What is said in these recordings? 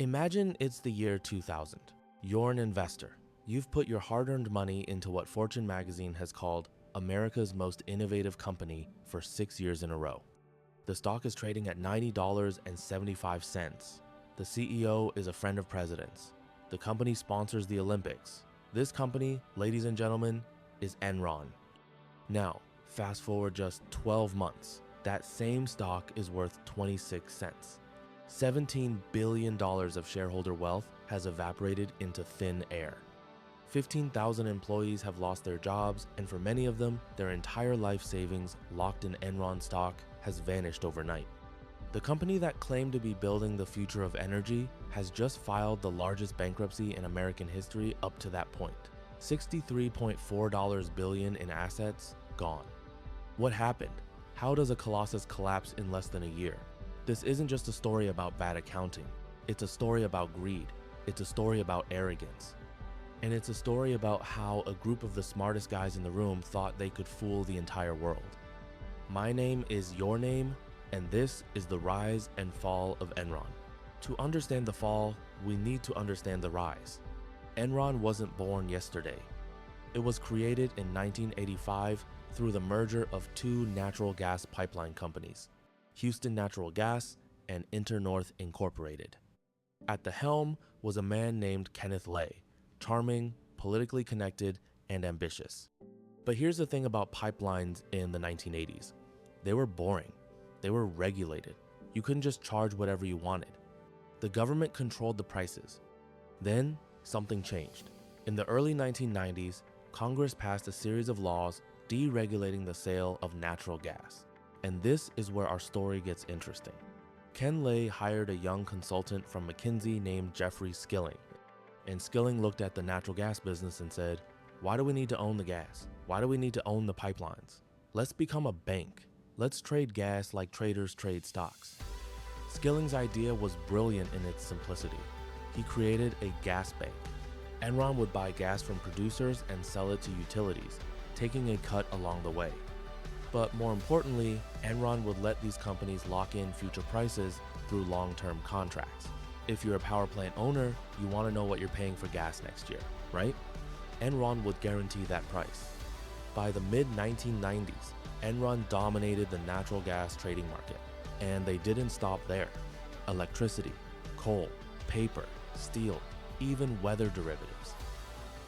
Imagine it's the year 2000. You're an investor. You've put your hard-earned money into what Fortune magazine has called America's most innovative company for 6 years in a row. The stock is trading at $90.75. The CEO is a friend of president's. The company sponsors the Olympics. This company, ladies and gentlemen, is Enron. Now, fast forward just 12 months. That same stock is worth 26 cents. $17 billion of shareholder wealth has evaporated into thin air. 15,000 employees have lost their jobs, and for many of them, their entire life savings locked in Enron stock has vanished overnight. The company that claimed to be building the future of energy has just filed the largest bankruptcy in American history up to that point. $63.4 billion in assets gone. What happened? How does a colossus collapse in less than a year? This isn't just a story about bad accounting. It's a story about greed. It's a story about arrogance. And it's a story about how a group of the smartest guys in the room thought they could fool the entire world. My name is your name, and this is the rise and fall of Enron. To understand the fall, we need to understand the rise. Enron wasn't born yesterday. It was created in 1985 through the merger of two natural gas pipeline companies, Houston Natural Gas and InterNorth Incorporated. At the helm was a man named Kenneth Lay, charming, politically connected, and ambitious. But here's the thing about pipelines in the 1980s. They were boring. They were regulated. You couldn't just charge whatever you wanted. The government controlled the prices. Then, something changed. In the early 1990s, Congress passed a series of laws deregulating the sale of natural gas. And this is where our story gets interesting. Ken Lay hired a young consultant from McKinsey named Jeffrey Skilling. And Skilling looked at the natural gas business and said, why do we need to own the gas? Why do we need to own the pipelines? Let's become a bank. Let's trade gas like traders trade stocks. Skilling's idea was brilliant in its simplicity. He created a gas bank. Enron would buy gas from producers and sell it to utilities, taking a cut along the way. But more importantly, Enron would let these companies lock in future prices through long-term contracts. If you're a power plant owner, you want to know what you're paying for gas next year, right? Enron would guarantee that price. By the mid-1990s, Enron dominated the natural gas trading market, and they didn't stop there. Electricity, coal, paper, steel, even weather derivatives.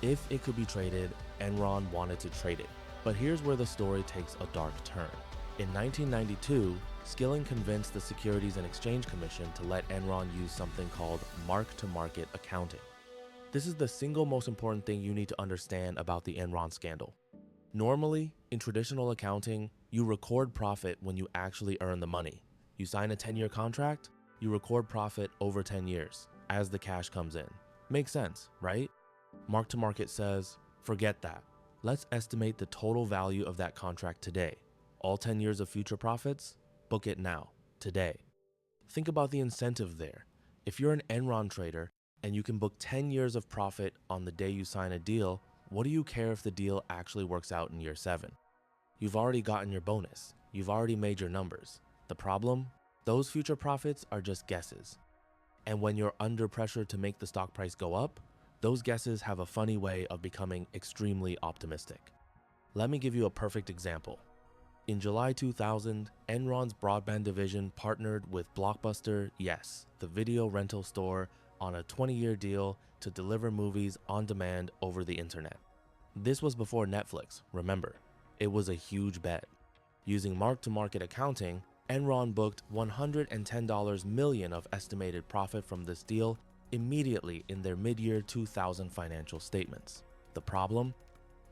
If it could be traded, Enron wanted to trade it. But here's where the story takes a dark turn. In 1992, Skilling convinced the Securities and Exchange Commission to let Enron use something called mark-to-market accounting. This is the single most important thing you need to understand about the Enron scandal. Normally, in traditional accounting, you record profit when you actually earn the money. You sign a 10-year contract, you record profit over 10 years as the cash comes in. Makes sense, right? Mark-to-market says, forget that. Let's estimate the total value of that contract today. All 10 years of future profits, book it now, today. Think about the incentive there. If you're an Enron trader and you can book 10 years of profit on the day you sign a deal, what do you care if the deal actually works out in year 7? You've already gotten your bonus. You've already made your numbers. The problem? Those future profits are just guesses. And when you're under pressure to make the stock price go up, those guesses have a funny way of becoming extremely optimistic. Let me give you a perfect example. In July 2000, Enron's broadband division partnered with Blockbuster, yes, the video rental store, on a 20-year deal to deliver movies on demand over the internet. This was before Netflix, remember. It was a huge bet. Using mark-to-market accounting, Enron booked $110 million of estimated profit from this deal immediately in their mid-year 2000 financial statements. The problem?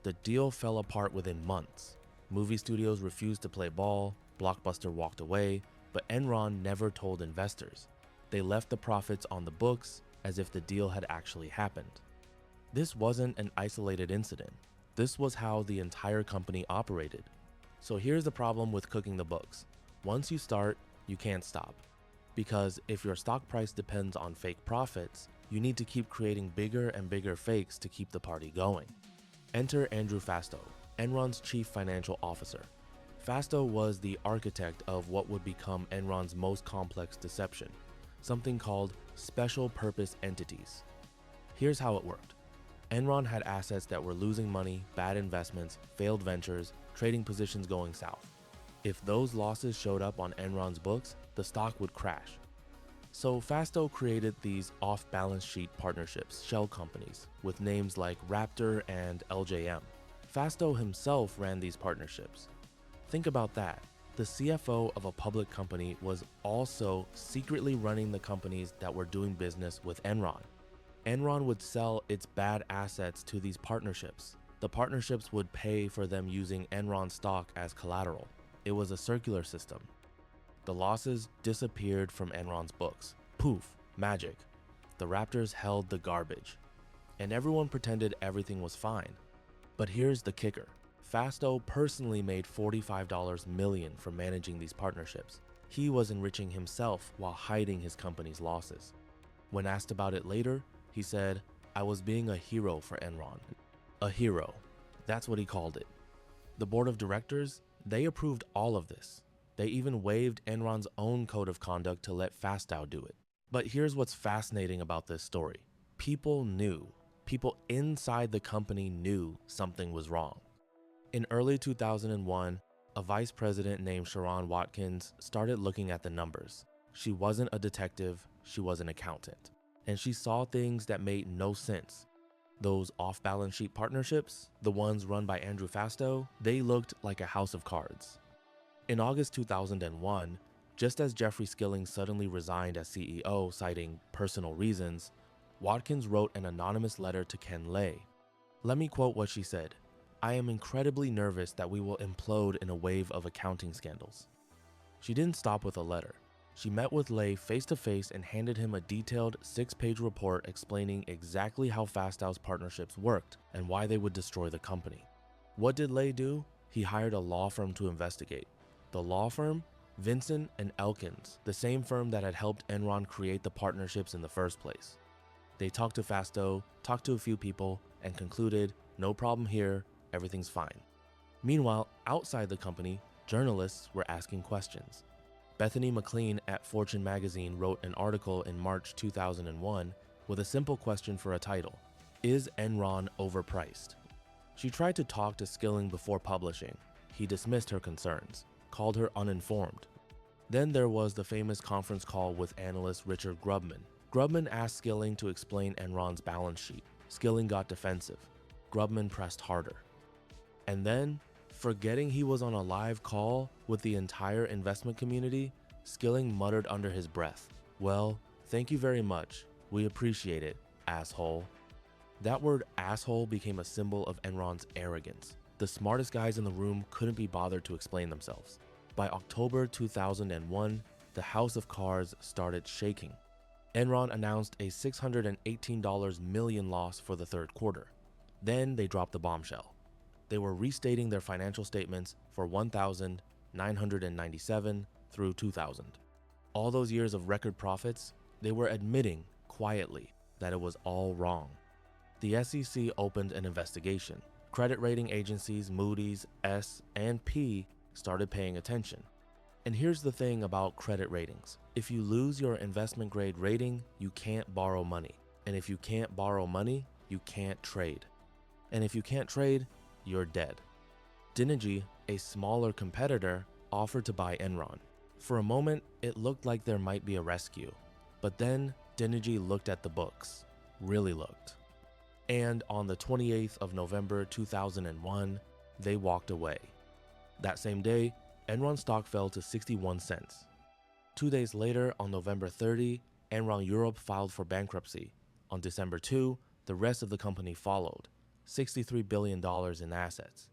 The deal fell apart within months. Movie studios refused to play ball, Blockbuster walked away, but Enron never told investors. They left the profits on the books as if the deal had actually happened. This wasn't an isolated incident. This was how the entire company operated. So here's the problem with cooking the books. Once you start, you can't stop. Because if your stock price depends on fake profits, you need to keep creating bigger and bigger fakes to keep the party going. Enter Andrew Fastow, Enron's chief financial officer. Fastow was the architect of what would become Enron's most complex deception, something called special purpose entities. Here's how it worked. Enron had assets that were losing money, bad investments, failed ventures, trading positions going south. If those losses showed up on Enron's books, the stock would crash. So Fastow created these off-balance sheet partnerships, shell companies, with names like Raptor and LJM. Fastow himself ran these partnerships. Think about that. The CFO of a public company was also secretly running the companies that were doing business with Enron. Enron would sell its bad assets to these partnerships. The partnerships would pay for them using Enron stock as collateral. It was a circular system. The losses disappeared from Enron's books. Poof, magic. The Raptors held the garbage. And everyone pretended everything was fine. But here's the kicker. Fastow personally made $45 million from managing these partnerships. He was enriching himself while hiding his company's losses. When asked about it later, he said, "I was being a hero for Enron." A hero. That's what he called it. The board of directors, they approved all of this. They even waived Enron's own code of conduct to let Fastow do it. But here's what's fascinating about this story. People knew. People inside the company knew something was wrong. In early 2001, a vice president named Sharon Watkins started looking at the numbers. She wasn't a detective, she was an accountant. And she saw things that made no sense. Those off-balance sheet partnerships, the ones run by Andrew Fastow, they looked like a house of cards. In August 2001, just as Jeffrey Skilling suddenly resigned as CEO citing personal reasons, Watkins wrote an anonymous letter to Ken Lay. Let me quote what she said. "I am incredibly nervous that we will implode in a wave of accounting scandals." She didn't stop with a letter. She met with Lay face-to-face and handed him a detailed 6-page report explaining exactly how Fastow's partnerships worked and why they would destroy the company. What did Lay do? He hired a law firm to investigate. The law firm? Vinson and Elkins, the same firm that had helped Enron create the partnerships in the first place. They talked to Fastow, talked to a few people, and concluded, no problem here, everything's fine. Meanwhile, outside the company, journalists were asking questions. Bethany McLean at Fortune magazine wrote an article in March 2001 with a simple question for a title: Is Enron overpriced? She tried to talk to Skilling before publishing. He dismissed her concerns, called her uninformed. Then there was the famous conference call with analyst Richard Grubman. Grubman asked Skilling to explain Enron's balance sheet. Skilling got defensive. Grubman pressed harder. And then, forgetting he was on a live call with the entire investment community, Skilling muttered under his breath, "Well, thank you very much. We appreciate it, asshole." That word asshole became a symbol of Enron's arrogance. The smartest guys in the room couldn't be bothered to explain themselves. By October 2001, the house of cards started shaking. Enron announced a $618 million loss for the third quarter. Then they dropped the bombshell. They were restating their financial statements for 1997 through 2000. All those years of record profits, they were admitting quietly that it was all wrong. The SEC opened an investigation. Credit rating agencies Moody's, S&P started paying attention. And here's the thing about credit ratings. If you lose your investment grade rating, you can't borrow money. And if you can't borrow money, you can't trade. And if you can't trade, you're dead. Dinegy, a smaller competitor, offered to buy Enron. For a moment, it looked like there might be a rescue. But then Dinegy looked at the books. Really looked. And on the 28th of November 2001, they walked away. That same day, Enron stock fell to 61 cents. 2 days later, on November 30, Enron Europe filed for bankruptcy. On December 2, the rest of the company followed. $63 billion in assets.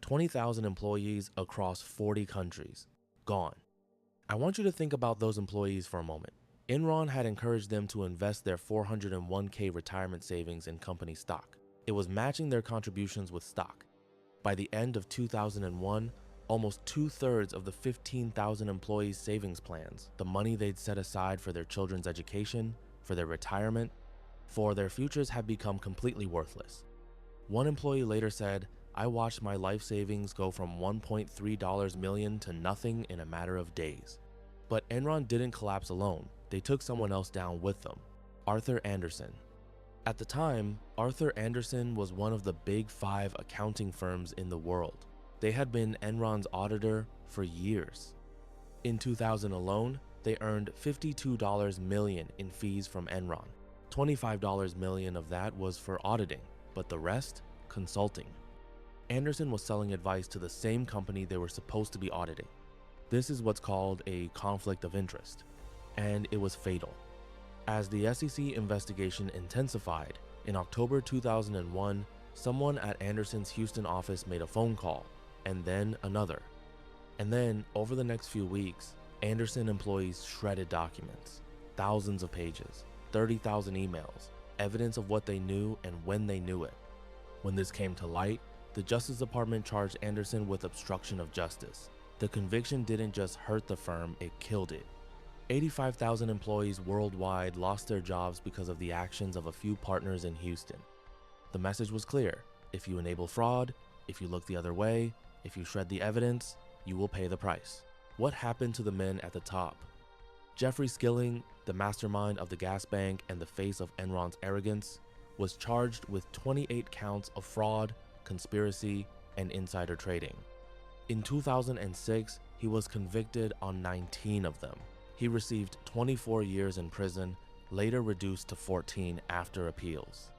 20,000 employees across 40 countries. Gone. I want you to think about those employees for a moment. Enron had encouraged them to invest their 401k retirement savings in company stock. It was matching their contributions with stock. By the end of 2001, almost 2/3 of the 15,000 employees' savings plans, the money they'd set aside for their children's education, for their retirement, for their futures, had become completely worthless. One employee later said, "I watched my life savings go from $1.3 million to nothing in a matter of days." But Enron didn't collapse alone. they took someone else down with them, Arthur Andersen. At the time, Arthur Andersen was one of the big 5 accounting firms in the world. They had been Enron's auditor for years. In 2000 alone, they earned $52 million in fees from Enron. $25 million of that was for auditing, but the rest, consulting. Andersen was selling advice to the same company they were supposed to be auditing. This is what's called a conflict of interest, and it was fatal. As the SEC investigation intensified, in October 2001, someone at Andersen's Houston office made a phone call, and then another. And then, over the next few weeks, Andersen employees shredded documents, thousands of pages, 30,000 emails, evidence of what they knew and when they knew it. When this came to light, the Justice Department charged Andersen with obstruction of justice. The conviction didn't just hurt the firm, it killed it. 85,000 employees worldwide lost their jobs because of the actions of a few partners in Houston. The message was clear: if you enable fraud, if you look the other way, if you shred the evidence, you will pay the price. What happened to the men at the top? Jeffrey Skilling, the mastermind of the gas bank and the face of Enron's arrogance, was charged with 28 counts of fraud, conspiracy, and insider trading. In 2006, he was convicted on 19 of them. He received 24 years in prison, later reduced to 14 after appeals.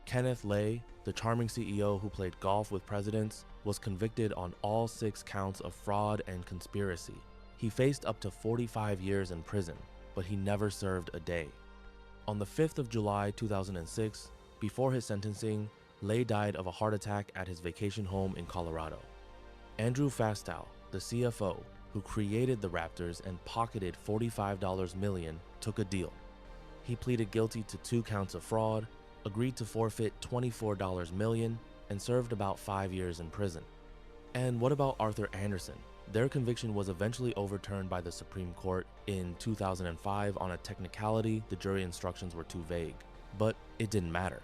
Kenneth Lay, the charming CEO who played golf with presidents, was convicted on all 6 counts of fraud and conspiracy. He faced up to 45 years in prison, but he never served a day. On the 5th of July 2006, before his sentencing, Lay died of a heart attack at his vacation home in Colorado. Andrew Fastow, the CFO, who created the Raptors and pocketed $45 million, took a deal. He pleaded guilty to 2 counts of fraud, agreed to forfeit $24 million, and served about 5 years in prison. And what about Arthur Andersen? Their conviction was eventually overturned by the Supreme Court in 2005 on a technicality. The jury instructions were too vague, but it didn't matter.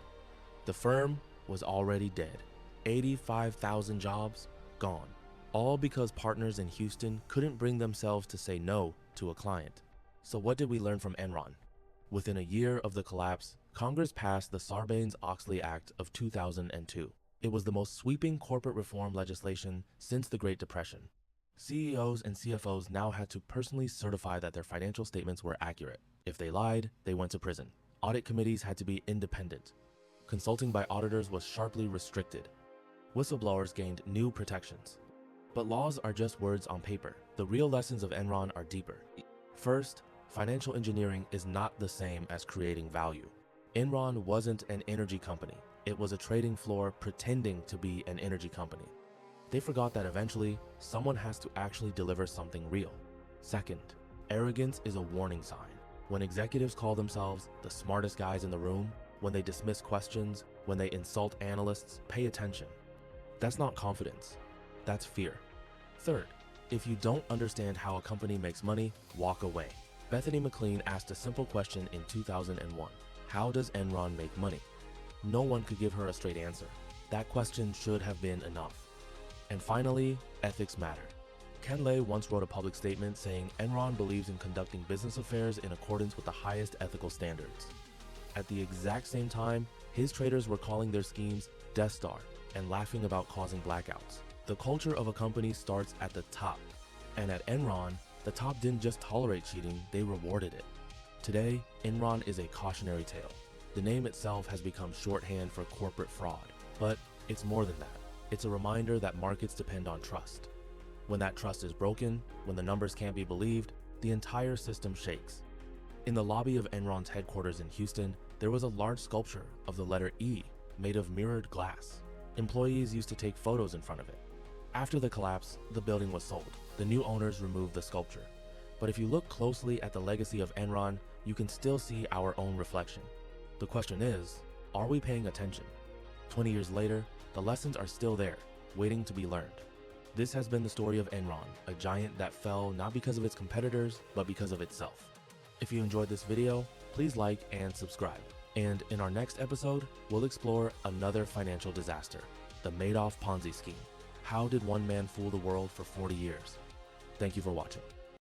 The firm was already dead. 85,000 jobs gone. All because partners in Houston couldn't bring themselves to say no to a client. So what did we learn from Enron? Within a year of the collapse, Congress passed the Sarbanes-Oxley Act of 2002. It was the most sweeping corporate reform legislation since the Great Depression. CEOs and CFOs now had to personally certify that their financial statements were accurate. If they lied, they went to prison. Audit committees had to be independent. Consulting by auditors was sharply restricted. Whistleblowers gained new protections. But laws are just words on paper. The real lessons of Enron are deeper. First, financial engineering is not the same as creating value. Enron wasn't an energy company. It was a trading floor pretending to be an energy company. They forgot that eventually, someone has to actually deliver something real. Second, arrogance is a warning sign. When executives call themselves the smartest guys in the room, when they dismiss questions, when they insult analysts, pay attention. That's not confidence. That's fear. Third, if you don't understand how a company makes money, walk away. Bethany McLean asked a simple question in 2001. How does Enron make money? No one could give her a straight answer. That question should have been enough. And finally, ethics matter. Ken Lay once wrote a public statement saying Enron believes in conducting business affairs in accordance with the highest ethical standards. At the exact same time, his traders were calling their schemes Death Star and laughing about causing blackouts. The culture of a company starts at the top. And at Enron, the top didn't just tolerate cheating, they rewarded it. Today, Enron is a cautionary tale. The name itself has become shorthand for corporate fraud, but it's more than that. It's a reminder that markets depend on trust. When that trust is broken, when the numbers can't be believed, the entire system shakes. In the lobby of Enron's headquarters in Houston, there was a large sculpture of the letter E made of mirrored glass. Employees used to take photos in front of it. After the collapse, the building was sold. The new owners removed the sculpture. But if you look closely at the legacy of Enron, you can still see our own reflection. The question is, are we paying attention? 20 years later, the lessons are still there, waiting to be learned. This has been the story of Enron, a giant that fell not because of its competitors, but because of itself. If you enjoyed this video, please like and subscribe. And in our next episode, we'll explore another financial disaster, the Madoff Ponzi scheme. How did one man fool the world for 40 years? Thank you for watching.